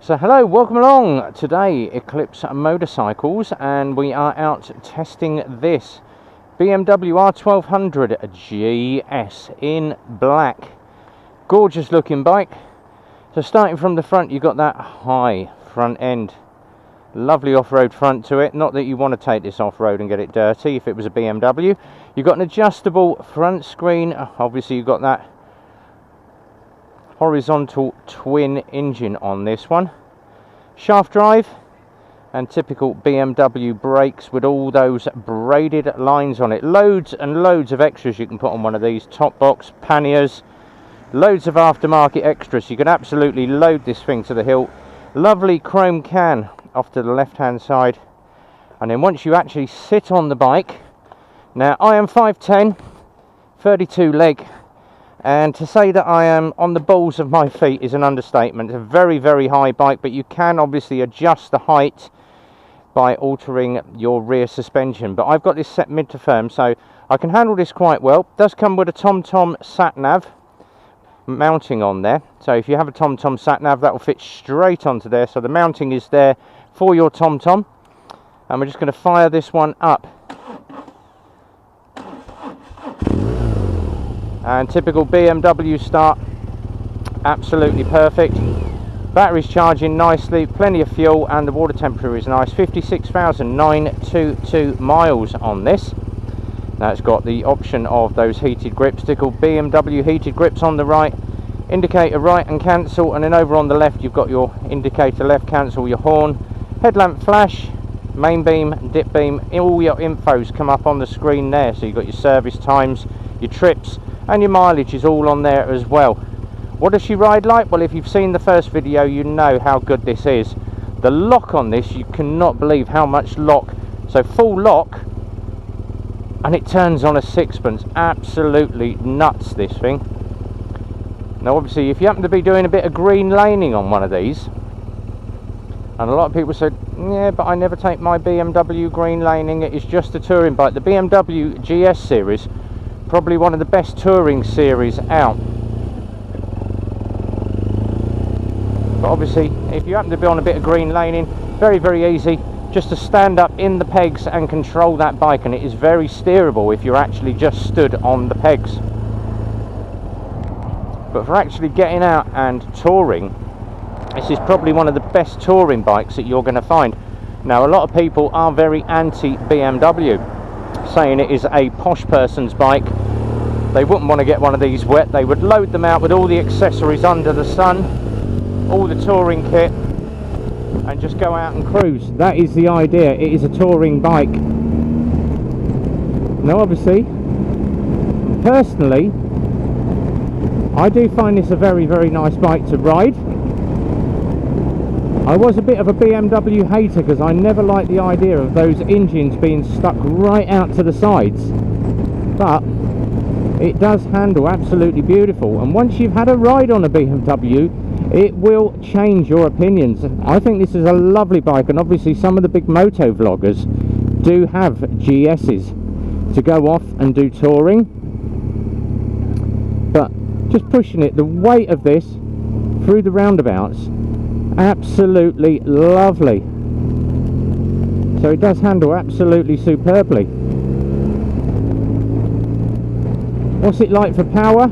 So hello, welcome along. Today Eclipse motorcycles, and we are out testing this BMW R1200GS in black. Gorgeous looking bike. So starting from the front, you've got that high front end, lovely off-road front to it. Not that you want to take this off-road and get it dirty if it was a BMW. You've got an adjustable front screen. Obviously you've got that horizontal twin engine on this one. Shaft drive and typical BMW brakes with all those braided lines on it. Loads and loads of extras you can put on one of these. Top box, panniers, loads of aftermarket extras. You can absolutely load this thing to the hilt. Lovely chrome can off to the left hand side. And then once you actually sit on the bike, now I am 5'10", 32 leg. And to say that I am on the balls of my feet is an understatement. It's a very, very high bike, but you can obviously adjust the height by altering your rear suspension. But I've got this set mid to firm, so I can handle this quite well. It does come with a TomTom sat-nav mounting on there. So if you have a TomTom sat-nav, that will fit straight onto there. So the mounting is there for your TomTom. And we're just going to fire this one up. And typical BMW start, absolutely perfect. Battery's charging nicely, plenty of fuel, and the water temperature is nice. 56,922 miles on this. Now it's got the option of those heated grips, typical BMW heated grips on the right, indicator right and cancel, and then over on the left you've got your indicator left, cancel, your horn, headlamp flash, main beam, dip beam. All your infos come up on the screen there. So you've got your service times, your trips, and your mileage is all on there as well. What does she ride like? Well, if you've seen the first video, you know how good this is. The lock on this, you cannot believe how much lock. So full lock, and it turns on a sixpence. Absolutely nuts, this thing. Now obviously if you happen to be doing a bit of green laning on one of these, and a lot of people said, yeah, but I never take my BMW green laning, it is just a touring bike. The BMW GS series, probably one of the best touring series out. But obviously if you happen to be on a bit of green laning, very, very easy just to stand up in the pegs and control that bike, and it is very steerable if you're actually just stood on the pegs. But for actually getting out and touring, this is probably one of the best touring bikes that you're going to find. Now a lot of people are very anti BMW, saying it is a posh person's bike. They wouldn't want to get one of these wet. They would load them out with all the accessories under the sun, all the touring kit, and just go out and cruise. That is the idea. It is a touring bike. Now obviously, personally, I do find this a very, very nice bike to ride. I was a bit of a BMW hater because I never liked the idea of those engines being stuck right out to the sides, but it does handle absolutely beautiful. And once you've had a ride on a BMW, it will change your opinions. I think this is a lovely bike, and obviously some of the big moto vloggers do have GSs to go off and do touring, but just pushing it, the weight of this through the roundabouts, absolutely lovely. So it does handle absolutely superbly. What's it like for power?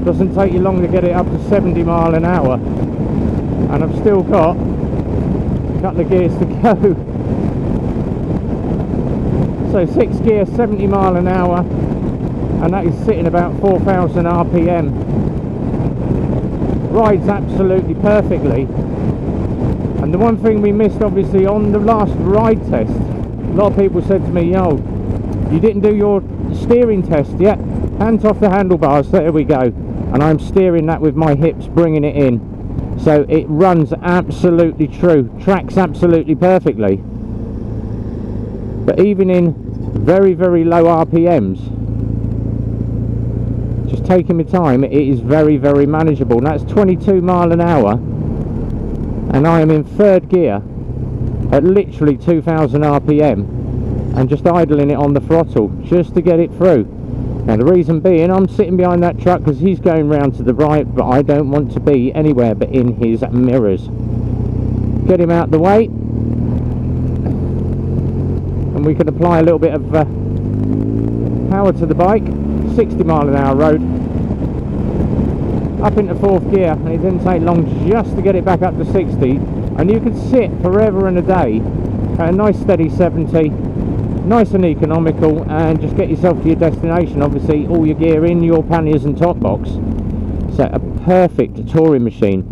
Doesn't take you long to get it up to 70 mile an hour, and I've still got a couple of gears to go. So 6 gears, 70 mile an hour, and that is sitting about 4,000 RPM. Rides absolutely perfectly. And the one thing we missed obviously on the last ride test, a lot of people said to me, yo, you didn't do your steering test yet. Hands off the handlebars, there we go. And I'm steering that with my hips, bringing it in. So it runs absolutely true, tracks absolutely perfectly. But even in very, very low RPMs, just taking my time, it is very, very manageable. And that's 22 mile an hour, and I am in third gear at literally 2,000 RPM, and just idling it on the throttle just to get it through. Now the reason being, I'm sitting behind that truck because he's going round to the right, but I don't want to be anywhere but in his mirrors. Get him out the way, and we can apply a little bit of power to the bike. 60-mile-an-hour road, up into 4th gear, and it didn't take long just to get it back up to 60, and you can sit forever and a day at a nice steady 70, nice and economical, and just get yourself to your destination. Obviously all your gear in your panniers and top box, so a perfect touring machine.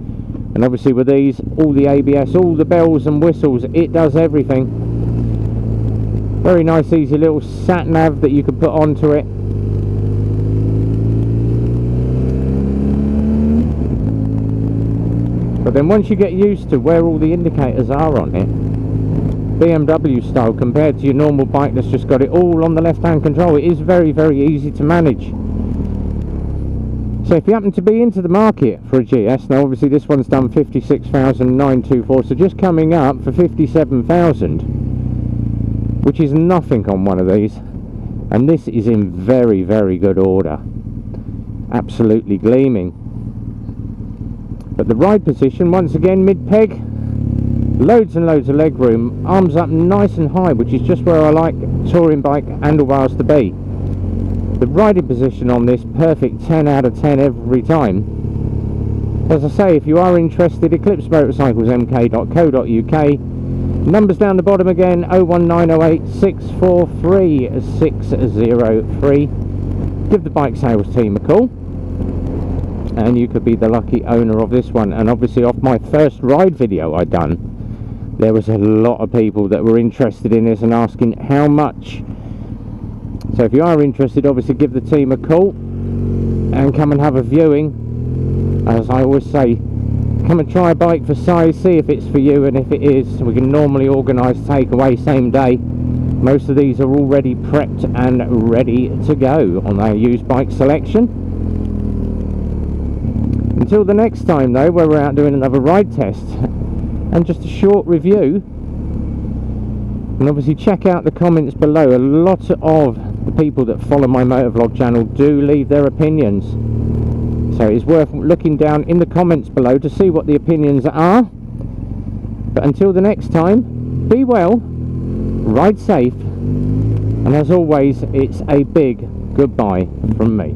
And obviously with these, all the ABS, all the bells and whistles, it does everything. Very nice easy little sat nav that you can put onto it. But then once you get used to where all the indicators are on it, BMW style, compared to your normal bike that's just got it all on the left hand control, it is very, very easy to manage. So if you happen to be into the market for a GS, now obviously this one's done 56,924, so just coming up for 57,000, which is nothing on one of these, and this is in very, very good order, absolutely gleaming. But the ride position, once again, mid-peg, loads and loads of leg room, arms up nice and high, which is just where I like touring bike handlebars to be. The riding position on this, perfect, 10 out of 10 every time. As I say, if you are interested, Eclipse Motorcycles mk.co.uk. Numbers down the bottom again, 01908 643 603. Give the bike sales team a call, and you could be the lucky owner of this one. And obviously off my first ride video I done, there was a lot of people that were interested in this and asking how much. So if you are interested, obviously give the team a call and come and have a viewing. As I always say, come and try a bike for size, see if it's for you, and if it is, we can normally organise takeaway same day. Most of these are already prepped and ready to go on our used bike selection. Until the next time though, where we're out doing another ride test and just a short review. And obviously check out the comments below. A lot of the people that follow my motovlog channel do leave their opinions, so it's worth looking down in the comments below to see what the opinions are. But until the next time, be well, ride safe, and as always, it's a big goodbye from me.